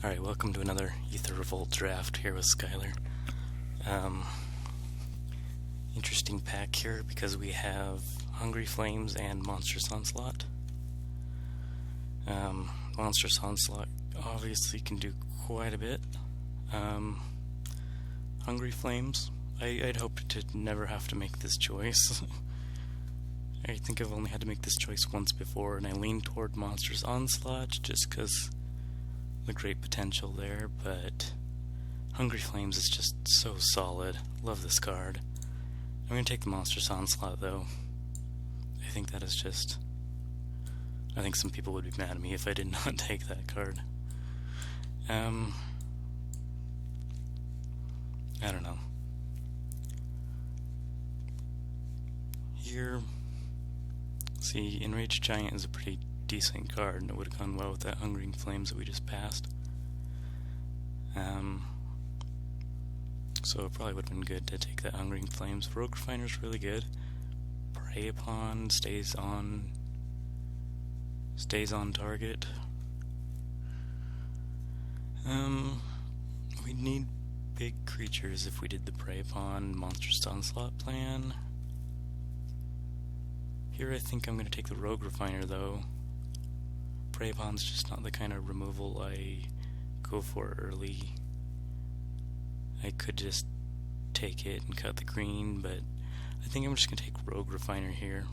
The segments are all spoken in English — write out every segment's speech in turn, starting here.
Alright, welcome to another Aether Revolt draft here with Skyler. Interesting pack here because we have Hungry Flames and Monstrous Onslaught. Monstrous Onslaught obviously can do quite a bit. Hungry Flames, I'd hoped to never have to make this choice. I think I've only had to make this choice once before, and I lean toward Monstrous Onslaught just because the great potential there, but Hungry Flames is just so solid. Love this card. I'm going to take the Monstrous Onslaught though. I think that is just... I think some people would be mad at me if I did not take that card. I don't know. Here, see, Enraged Giant is a pretty decent card, and it would have gone well with that Hungry Flames that we just passed. So it probably would have been good to take that Hungry Flames. Rogue Refiner's really good. Prey Upon stays on target. We'd need big creatures if we did the Prey Upon Monstrous Onslaught plan. Here I think I'm going to take the Rogue Refiner though. Prey Upon's just not the kind of removal I go for early. I could just take it and cut the green, but I think I'm just going to take Rogue Refiner here.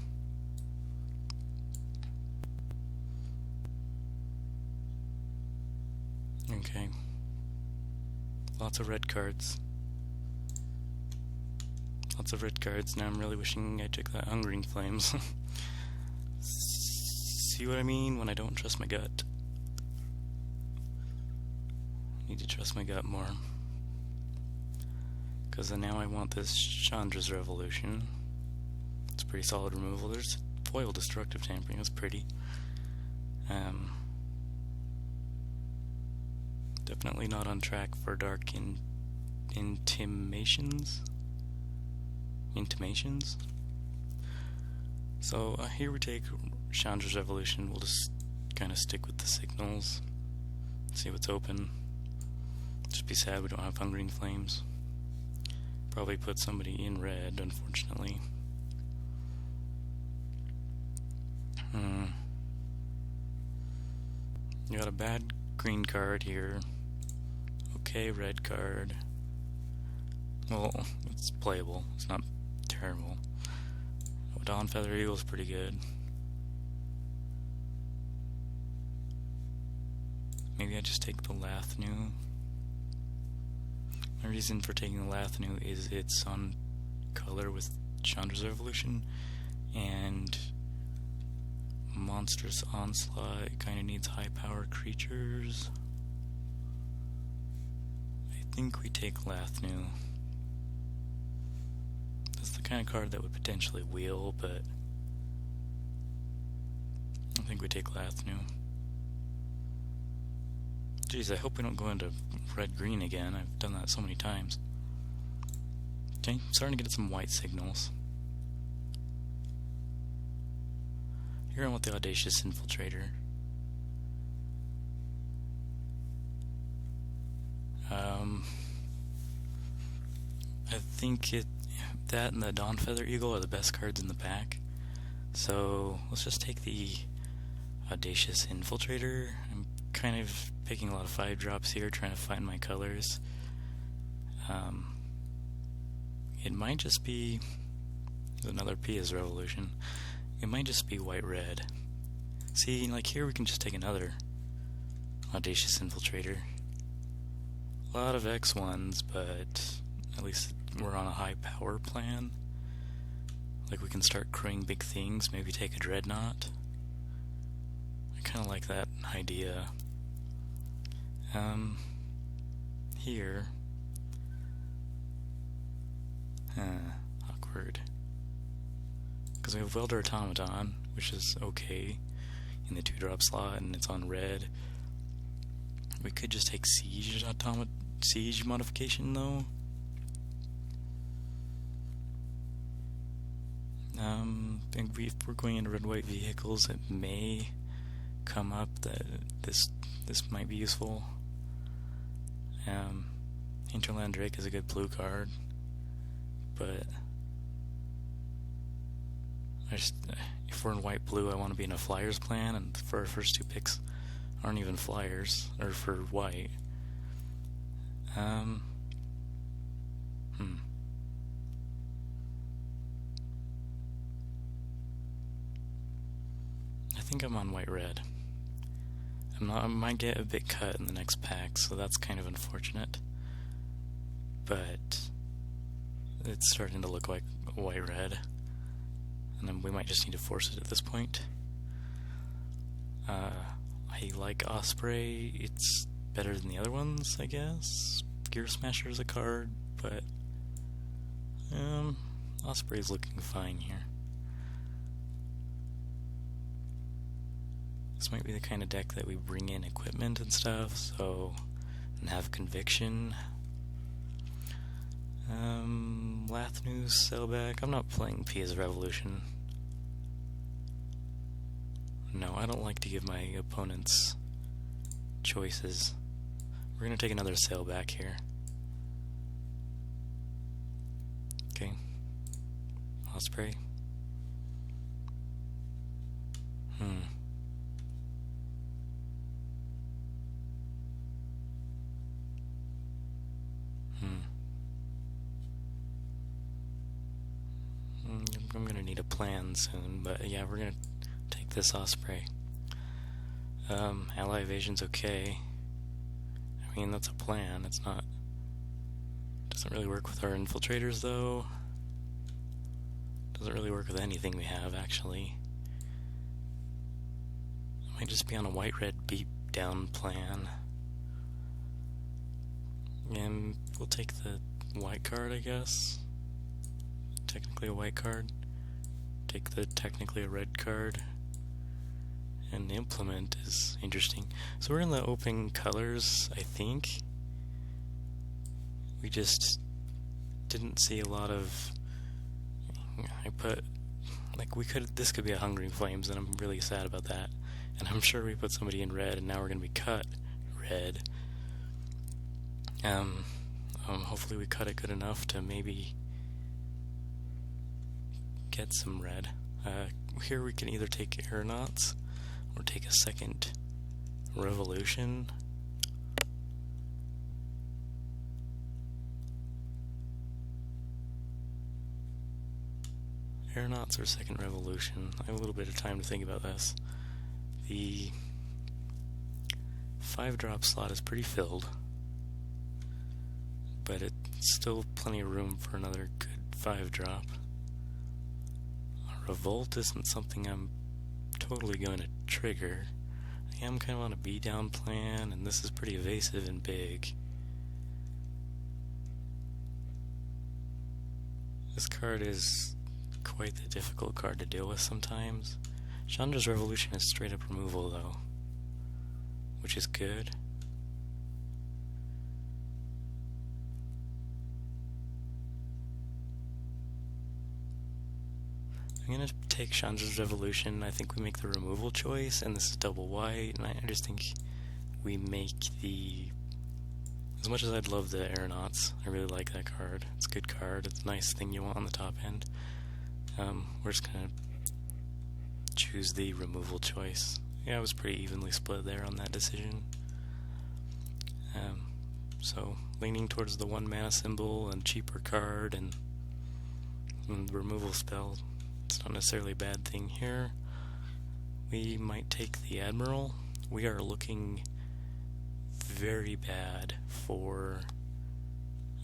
Okay. Lots of red cards. Lots of red cards. Now I'm really wishing I took that Hungry Flames. See what I mean when I don't trust my gut? I need to trust my gut more. Because now I want this Chandra's Revolution. It's a pretty solid removal. There's foil destructive tampering. That's pretty. Definitely not on track for dark intimations. So here we take Chandra's Revolution. We'll just kind of stick with the signals. See what's open. Just be sad we don't have Hungry Flames. Probably put somebody in red, unfortunately. You got a bad green card here. Okay, red card. Well, it's playable. It's not terrible. Dawn Feather Eagle's pretty good. Maybe I just take the Lathnu. My reason for taking the Lathnu is it's on color with Chandra's Revolution, and Monstrous Onslaught kind of needs high power creatures. I think we take Lathnu. That's the kind of card that would potentially wheel, but I think we take Lathnu. Jeez, I hope we don't go into red-green again. I've done that so many times. Okay, starting to get some white signals. Here I want the Audacious Infiltrator. I think that and the Dawn Feather Eagle are the best cards in the pack. So let's just take the Audacious Infiltrator. I'm kind of picking a lot of 5-drops here, trying to find my colors. It might just be another Pia's Revolution. It might just be white-red. See, like here we can just take another Audacious Infiltrator. A lot of X1s, but at least we're on a high power plan. Like we can start crewing big things, maybe take a Dreadnought. I kind of like that idea. Here. Awkward. Because we have Welder Automaton, which is okay in the 2-drop slot, and it's on red. We could just take Siege modification though. If we're going into red-white vehicles, it may come up that this might be useful. Hinterland Drake is a good blue card, but if we're in white-blue, I want to be in a flyers plan, and for our first two picks aren't even flyers, or for white. I think I'm on white-red. I might get a bit cut in the next pack, so that's kind of unfortunate. But it's starting to look like white-red, and then we might just need to force it at this point. I like Osprey. It's better than the other ones, I guess. Gear Smasher is a card, but Osprey's looking fine here. This might be the kind of deck that we bring in equipment and stuff, and have conviction. Lathnus, Sailback. I'm not playing Pia's Revolution. No, I don't like to give my opponents choices. We're gonna take another Sailback here. Okay. Osprey. I'm gonna need a plan soon, but yeah, we're gonna take this Osprey. Ally Evasion's okay. I mean, that's a plan. It's not... Doesn't really work with our infiltrators, though. Doesn't really work with anything we have, actually. I might just be on a white-red beat-down plan. And we'll take the white card, I guess. Technically a white card. Take the technically a red card. And the implement is interesting. So we're in the open colors, I think. We just didn't see a lot of... this could be a Hungering Flames, and I'm really sad about that. And I'm sure we put somebody in red, and now we're going to be cut red. Hopefully we cut it good enough to maybe get some red. Here we can either take Aeronauts or take a second Revolution. Aeronauts or second Revolution. I have a little bit of time to think about this. The 5-drop slot is pretty filled, but it's still plenty of room for another good 5-drop. Revolt isn't something I'm totally going to trigger. I am kind of on a B-down plan, and this is pretty evasive and big. This card is quite the difficult card to deal with sometimes. Chandra's Revolution is straight up removal, though, which is good. I'm going to take Chandra's Revolution. I think we make the removal choice, and this is double white, and I just think we make the... As much as I'd love the Aeronauts, I really like that card. It's a good card. It's a nice thing you want on the top end. We're just going to choose the removal choice. Yeah, it was pretty evenly split there on that decision. So, leaning towards the 1-mana symbol and cheaper card and the removal spell. It's not necessarily a bad thing here. We might take the Admiral. We are looking very bad for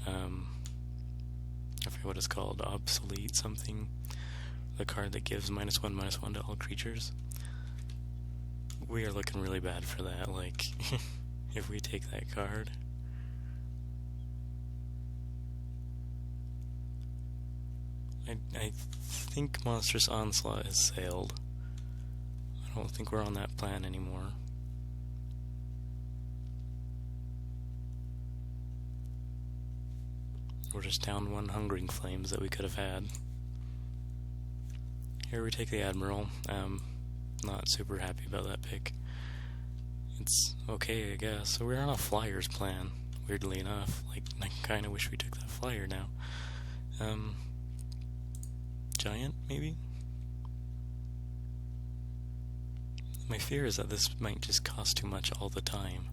I forget what it's called, obsolete something, the card that gives -1/-1 to all creatures. We are looking really bad for that, like if we take that card. I think Monstrous Onslaught has sailed. I don't think we're on that plan anymore. We're just down one Hungering Flames that we could have had. Here we take the Admiral. Not super happy about that pick. It's okay, I guess. So we're on a Flyers plan, weirdly enough. Like, I kind of wish we took that flyer now. Giant, maybe? My fear is that this might just cost too much all the time.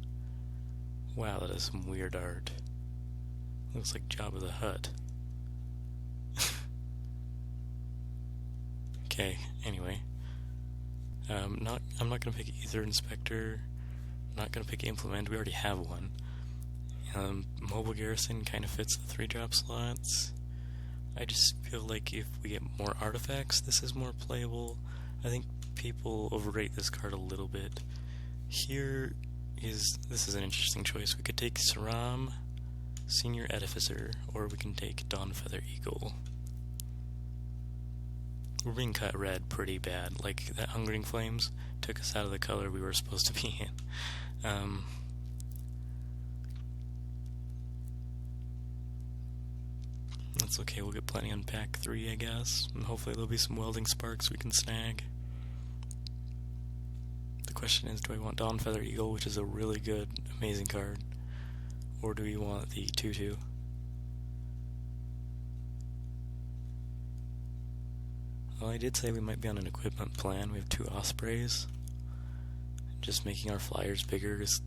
Wow, that is some weird art. Looks like Jabba the Hutt. Okay, anyway. I'm not gonna pick Aether Inspector. I'm not gonna pick Implement, we already have one. Mobile Garrison kind of fits the 3-drop slots. I just feel like if we get more artifacts, this is more playable. I think people overrate this card a little bit. This is an interesting choice. We could take Saram, Senior Edificer, or we can take Dawnfeather Eagle. We're being cut red pretty bad. Like, that Hungering Flames took us out of the color we were supposed to be in. That's okay, we'll get plenty on pack 3, I guess. And hopefully there'll be some Welding Sparks we can snag. The question is, do I want Dawnfeather Eagle, which is a really good, amazing card, or do we want the 2/2? Well, I did say we might be on an equipment plan. We have 2 Ospreys. Just making our flyers bigger is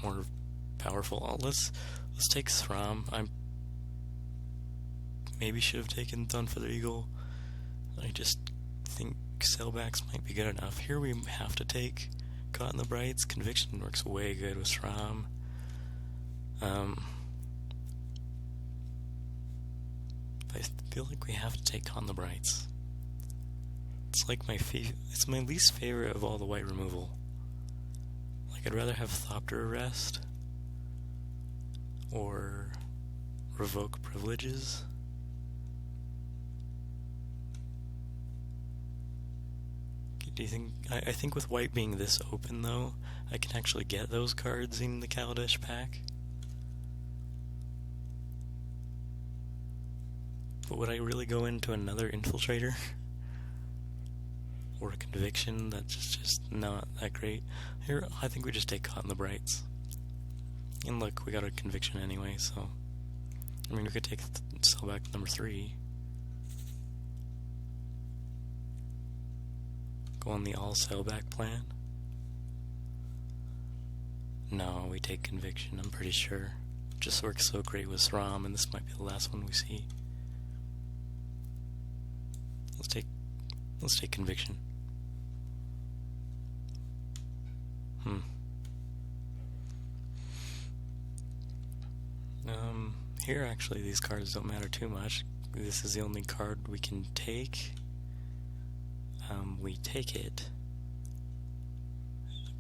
more powerful. Oh, let's take Throm. I maybe should have taken Dawnfeather Eagle. I just think Sailbacks might be good enough. Here we have to take Caught in the Brights. Conviction works way good with Throm. I feel like we have to take Caught in the Brights. It's like it's my least favorite of all the white removal. Like, I'd rather have Thopter Arrest or Revoke Privileges. Do you think... I think with white being this open, though, I can actually get those cards in the Kaladesh pack. But would I really go into another Infiltrator? Or a Conviction? That's just not that great. Here, I think we just take Caught in the Brights. And look, we got a Conviction anyway, so... I mean, we could take Sellback number 3. Go on the all Sellback plan. No, we take Conviction, I'm pretty sure. It just works so great with Throm, and this might be the last one we see. Let's take Conviction. Here actually these cards don't matter too much. This is the only card we can take. We take it,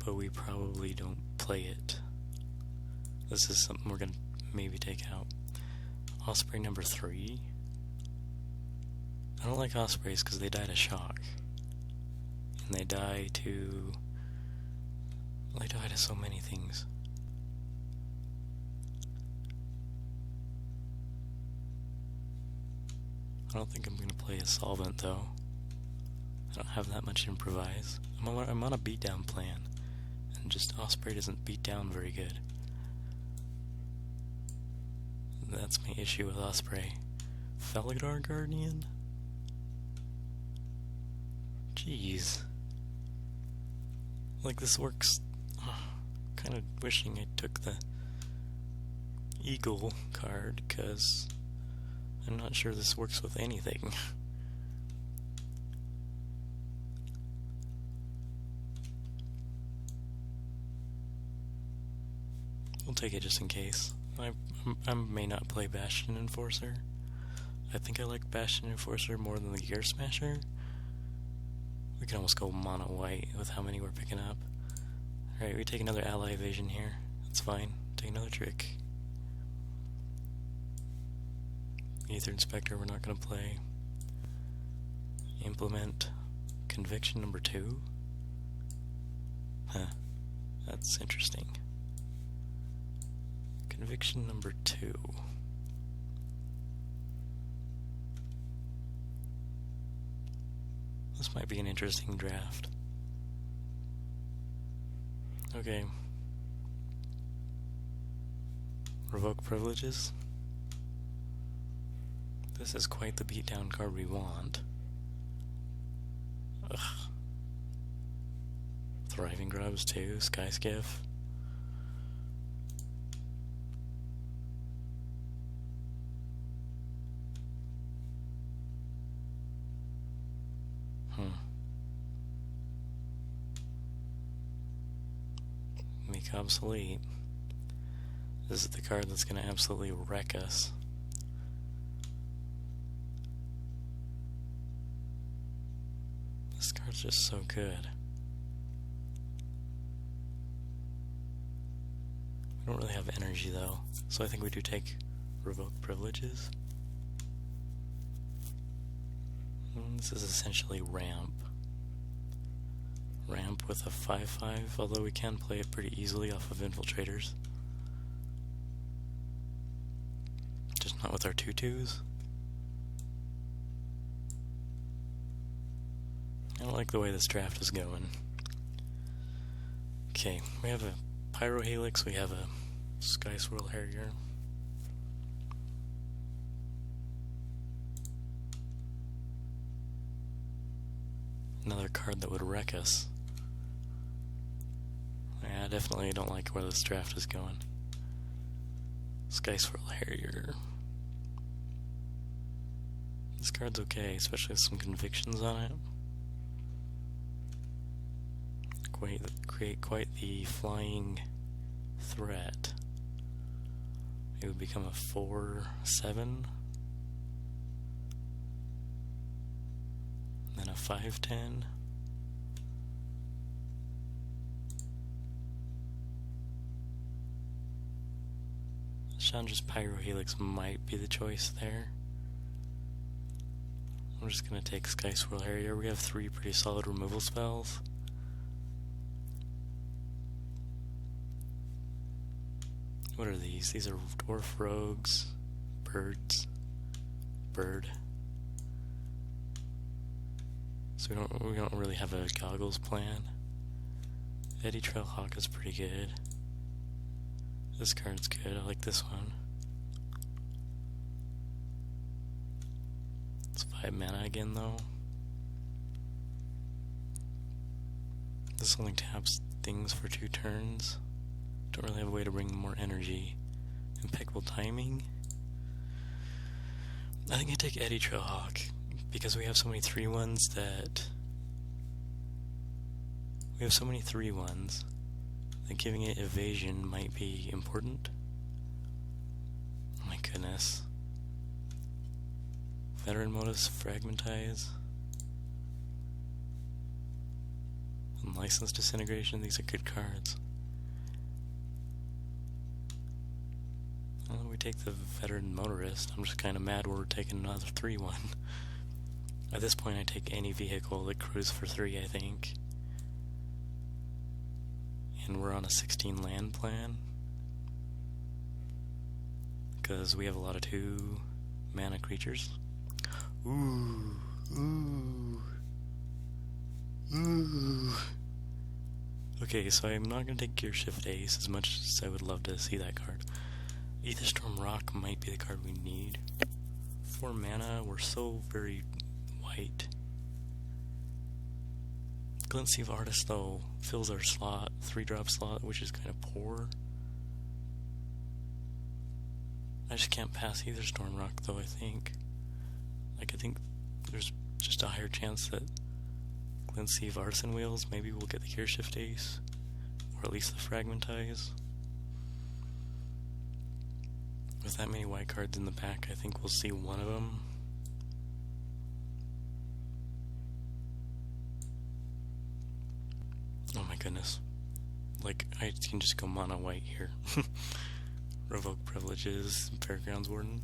but we probably don't play it. This is something we're gonna maybe take out. Osprey number 3. I don't like Ospreys because they die to shock. And they die to so many things. I don't think I'm going to play a Solvent, though. I don't have that much improvise. I'm on a beatdown plan, and just Osprey doesn't beat down very good. That's my issue with Osprey. Felidar Guardian? Jeez. Like, this works... kind of wishing I took the Eagle card, because I'm not sure this works with anything. We'll take it just in case. I may not play Bastion Enforcer. I think I like Bastion Enforcer more than the Gear Smasher. We can almost go mono white with how many we're picking up. Alright, we take another ally evasion here. That's fine. Take another trick. Aether Inspector we're not going to play. Implement Conviction number 2. Huh. That's interesting. Conviction number 2. This might be an interesting draft. Okay. Revoke privileges. This is quite the beatdown card we want. Ugh. Thriving Grubs too, Sky Skiff. Make obsolete. This is the card that's going to absolutely wreck us. This card's just so good. We don't really have energy though, so I think we do take Revoke privileges. This is essentially ramp. Ramp with a 5/5, although we can play it pretty easily off of infiltrators. Just not with our 2/2s. I don't like the way this draft is going. Okay, we have a Pyro Helix, we have a Sky Swirl Harrier. Another card that would wreck us. Yeah, I definitely don't like where this draft is going. Sky Swirl Harrier. This card's okay, especially with some convictions on it. Create quite the flying threat. It would become a 4/7. Then a 5/10. Chandra's Pyro Helix might be the choice there. I'm just gonna take Sky Swirl Harrier. We have 3 pretty solid removal spells. What are these? These are Dwarf Rogues, Bird. So we don't really have a goggles plan. Eddy Trailhawk is pretty good. This card's good. I like this one. It's 5 mana again though. This only taps things for 2 turns. Don't really have a way to bring more energy. Impeccable timing. I think I take Eddy Trailhawk because we have so many 3/1s that giving it evasion might be important. Oh my goodness. Veteran Modus, Fragmentize, and License Disintegration. These are good cards. Well, we take the Veteran Motorist. I'm just kind of mad we're taking another 3/1. At this point I take any vehicle that cruise for 3, I think. And we're on a 16 land plan. Because we have a lot of 2 mana creatures. Ooh. Okay, so I'm not going to take Gear Shift Ace as much as I would love to see that card. Aetherstorm Rock might be the card we need. 4 mana, we're so very white. Glint-Sieve Artist, though, fills our slot, 3-drop slot, which is kind of poor. I just can't pass Aetherstorm Rock, though, I think. I think there's just a higher chance that Glint-Sieve Artisan Wheels, maybe we'll get the Gear Shift Ace, or at least the Fragmentize. With that many white cards in the back, I think we'll see one of them. Oh my goodness. Like, I can just go mono white here. Revoke privileges, Fairgrounds Warden.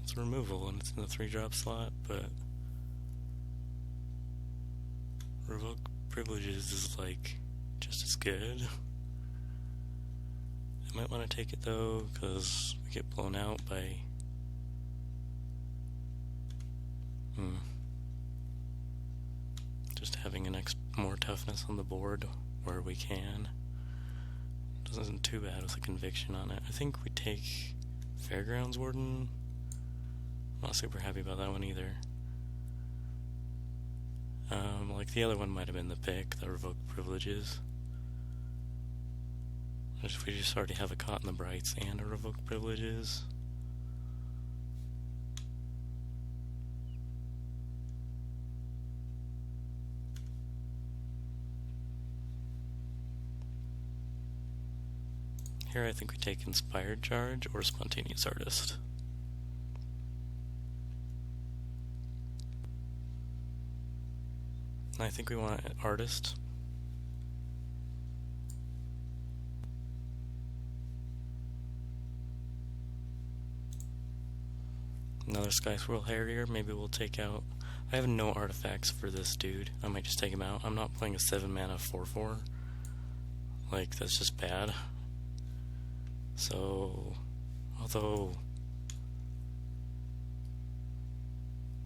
It's removal and it's in the 3-drop slot, but Revoke privileges is like just as good. I might want to take it though, because we get blown out by Just having more toughness on the board where we can. Isn't too bad with a conviction on it. I think we take Fairgrounds Warden. I'm not super happy about that one either. Like the other one might have been the pick, the Revoke Privileges. We just already have a Caught in the Brights and a Revoke Privileges. Here I think we take Inspired Charge or Spontaneous Artist. I think we want Artist. Another Sky Swirl Harrier, maybe we'll take out... I have no artifacts for this dude. I might just take him out. I'm not playing a 7 mana 4/4. Like, that's just bad. So, although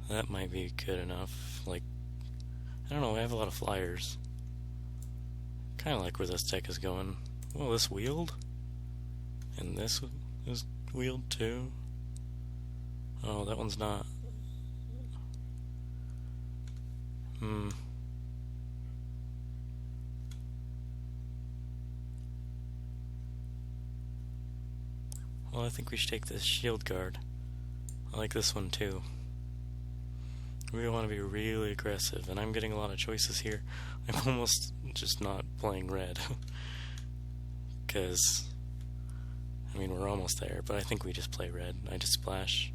that might be good enough, like, I don't know, I have a lot of flyers. Kinda like where this deck is going. Well, this wheeled? And this is wheeled too? Oh, that one's not. Well, I think we should take this Shield Guard. I like this one too. We want to be really aggressive, and I'm getting a lot of choices here. I'm almost just not playing red. Because, I mean, we're almost there, but I think we just play red. I just splash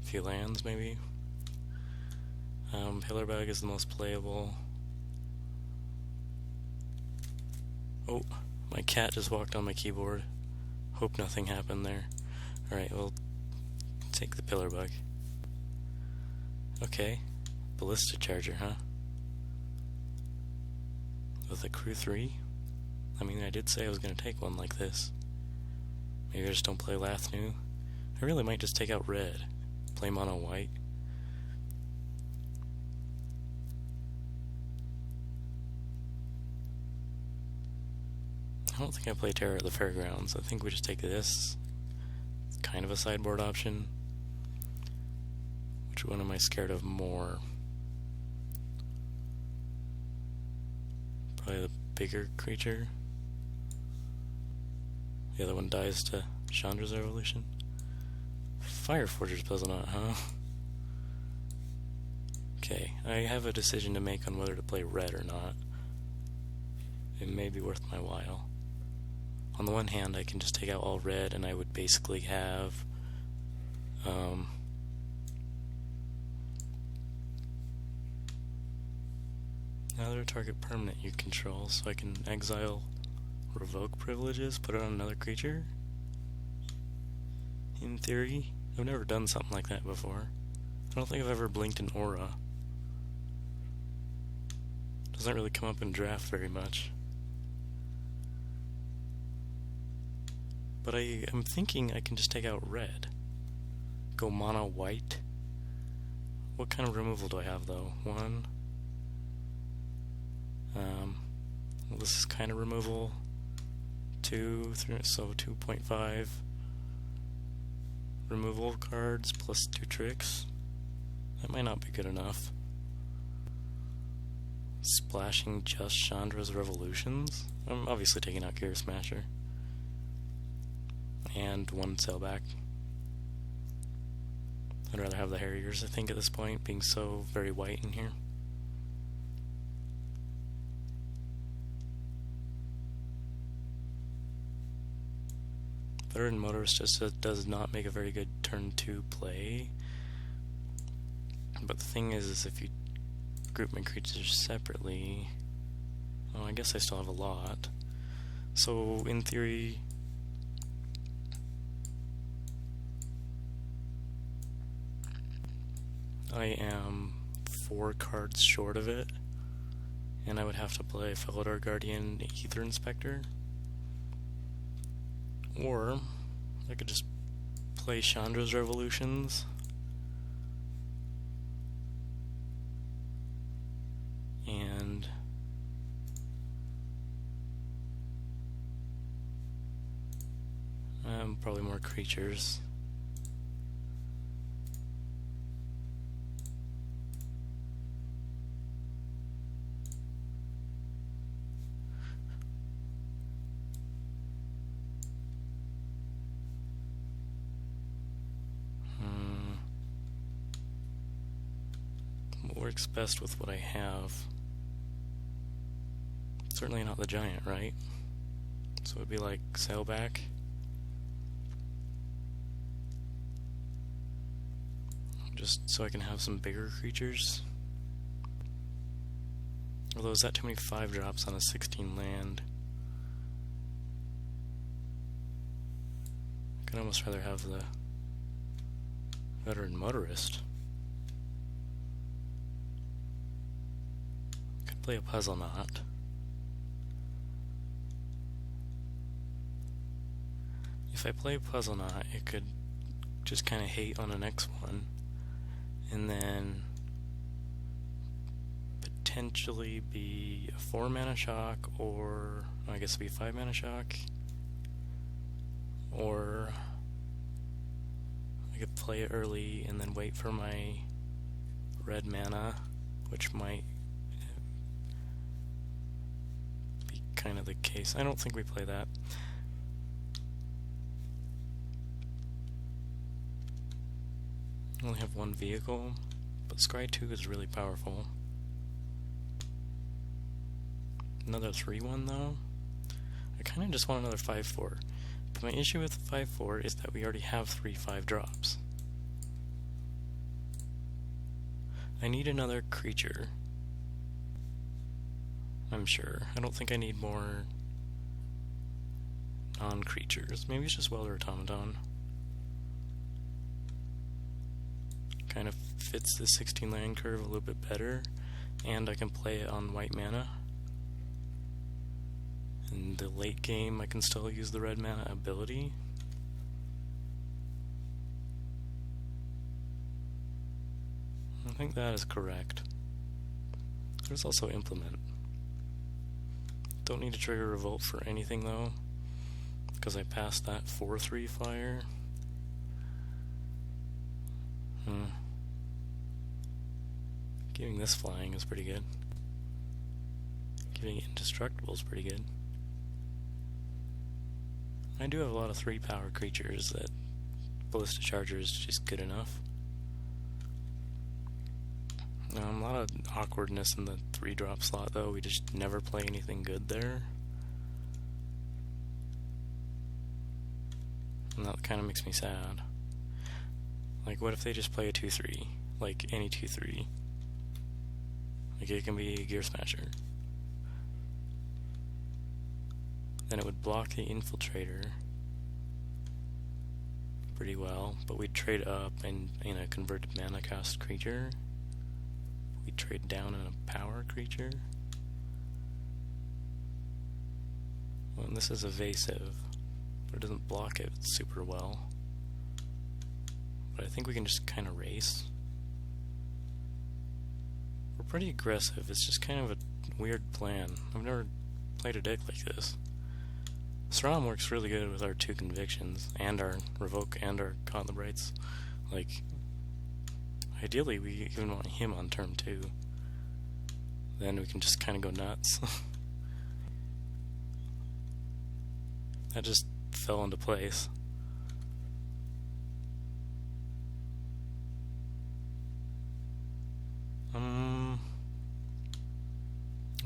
a few lands, maybe. Pillarbag is the most playable. Oh, my cat just walked on my keyboard. Hope nothing happened there. Alright, we'll take the Pillarbug. Okay. Ballista Charger, huh? With a Crew 3? I mean, I did say I was going to take one like this. Maybe I just don't play Lathnu. I really might just take out red. Play mono white. I don't think I play Terror at the Fairgrounds. I think we just take this. It's kind of a sideboard option. Which one am I scared of more? Probably the bigger creature. The other one dies to Chandra's Revolution. Fireforger's Puzzle, huh? Okay, I have a decision to make on whether to play red or not. It may be worth my while. On the one hand, I can just take out all red and I would basically have another target permanent you control, so I can exile Revoke Privileges, put it on another creature. In theory, I've never done something like that before. I don't think I've ever blinked an aura. Doesn't really come up in draft very much. But I'm thinking I can just take out red. Go mono white. What kind of removal do I have though? 1. Well, this is kind of removal. 2, 3, so 2.5 removal cards plus 2 tricks. That might not be good enough. Splashing just Chandra's Revolutions? I'm obviously taking out Gear Smasher. And 1 sailback. I'd rather have the Harriers, I think, at this point, being so very white in here. Veteran Motorist just does not make a very good turn 2 play. But the thing is if you group my creatures separately... Oh, I guess I still have a lot. So, in theory... I am 4 cards short of it, and I would have to play Felidar Guardian, Aether Inspector, or I could just play Chandra's Revolutions, and probably more creatures. What works best with what I have? Certainly not the giant, right? So it'd be like sailback. Just so I can have some bigger creatures. Although, is that too many 5-drops on a 16 land? I'd almost rather have the veteran motorist. Could play a puzzle knot. If I play puzzle knot, it could just kind of hate on the next one, and then potentially be a 4-mana shock, or I guess it'd be a 5-mana shock, or I could play it early and then wait for my red mana, which might be kind of the case. I don't think we play that. I only have one vehicle, but Scry 2 is really powerful. Another 3/1 though? I kinda just want another 5/4. But my issue with 5/4 is that we already have 3 5-drops. I need another creature. I'm sure. I don't think I need more non-creatures. Maybe it's just Welder Automaton. Kind of fits the 16 land curve a little bit better, and I can play it on white mana. In the late game, I can still use the red mana ability. I think that is correct. There's also Implement. Don't need to trigger Revolt for anything though, because I passed that 4/3 flyer. Giving this flying is pretty good. Giving it indestructible is pretty good. I do have a lot of 3-power creatures that Ballista Charger is just good enough. A lot of awkwardness in the 3-drop slot though, we just never play anything good there. And that kind of makes me sad. Like, what if they just play a 2/3? Like, any 2/3? Like, it can be a Gear Smasher. Then it would block the Infiltrator pretty well, but we'd trade up and in a converted mana cost creature. We'd trade down in a power creature. Well, and this is evasive, but it doesn't block it super well. But I think we can just kind of race. We're pretty aggressive, it's just kind of a weird plan. I've never played a deck like this. Sram works really good with our 2 convictions, and our revoke, and our Caught in the Brights. Like, ideally we even want him on turn 2. Then we can just kind of go nuts. That just fell into place.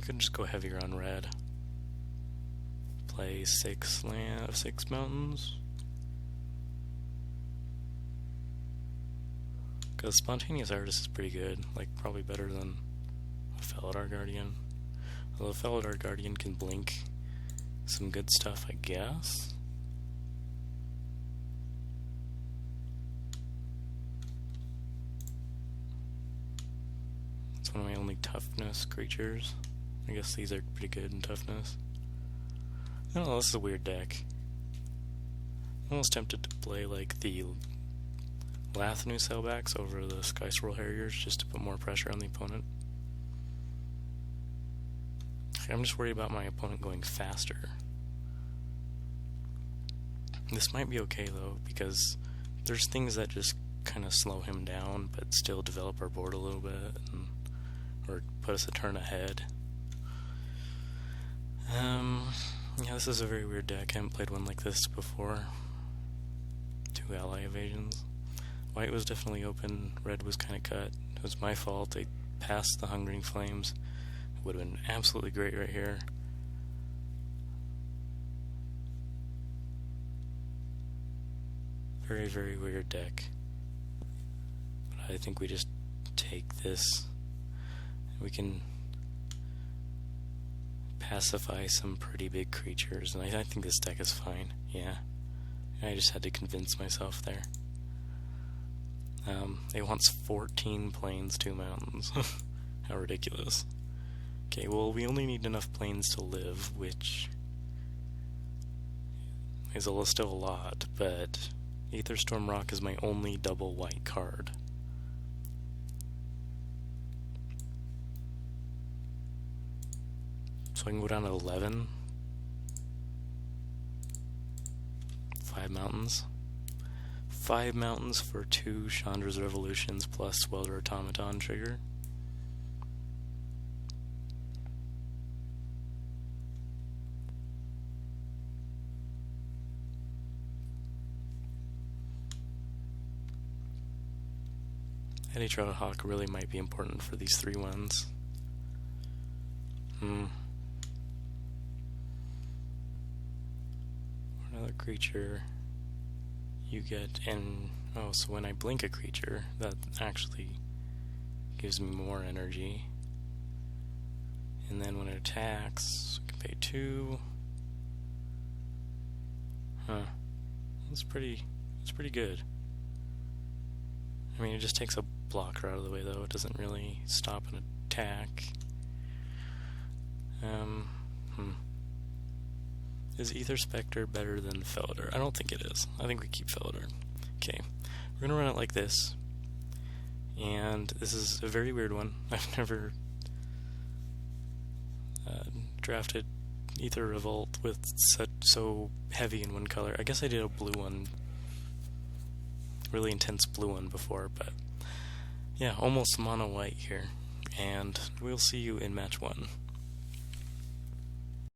I could just go heavier on red. Play 6 mountains. Because Spontaneous Artist is pretty good, like probably better than a Felidar Guardian. Although Felidar Guardian can blink some good stuff, I guess. It's one of my only toughness creatures. I guess these are pretty good in toughness. Oh, this is a weird deck. I'm almost tempted to play like the Lathnu Sailbacks over the Sky Swirl Harriers just to put more pressure on the opponent. I'm just worried about my opponent going faster. This might be okay though, because there's things that just kind of slow him down, but still develop our board a little bit, or put us a turn ahead. Yeah, this is a very weird deck. I haven't played one like this before. 2 ally evasions. White was definitely open, red was kind of cut. It was my fault. I passed the Hungering Flames. It would have been absolutely great right here. Very, very weird deck. But I think we just take this. We can pacify some pretty big creatures, and I think this deck is fine. Yeah, I just had to convince myself there. It wants 14 plains, 2 mountains. How ridiculous. Okay, well, we only need enough plains to live, which is still a lot, but Aether Storm Rock is my only double white card. So I can go down to 11. 5 mountains. 5 mountains for 2 Chandra's Revolutions plus Welder Automaton trigger. Eddie Trout Hawk really might be important for these 3 ones. Another creature you get, and so when I blink a creature, that actually gives me more energy. And then when it attacks, I can pay 2. It's pretty good. I mean, it just takes a blocker out of the way, though. It doesn't really stop an attack. Is Aether Spectre better than Felidar? I don't think it is. I think we keep Felidar. Okay, we're gonna run it like this. And this is a very weird one. I've never drafted Aether Revolt with so heavy in one color. I guess I did a blue one, really intense blue one before, but yeah, almost mono white here. And we'll see you in match 1.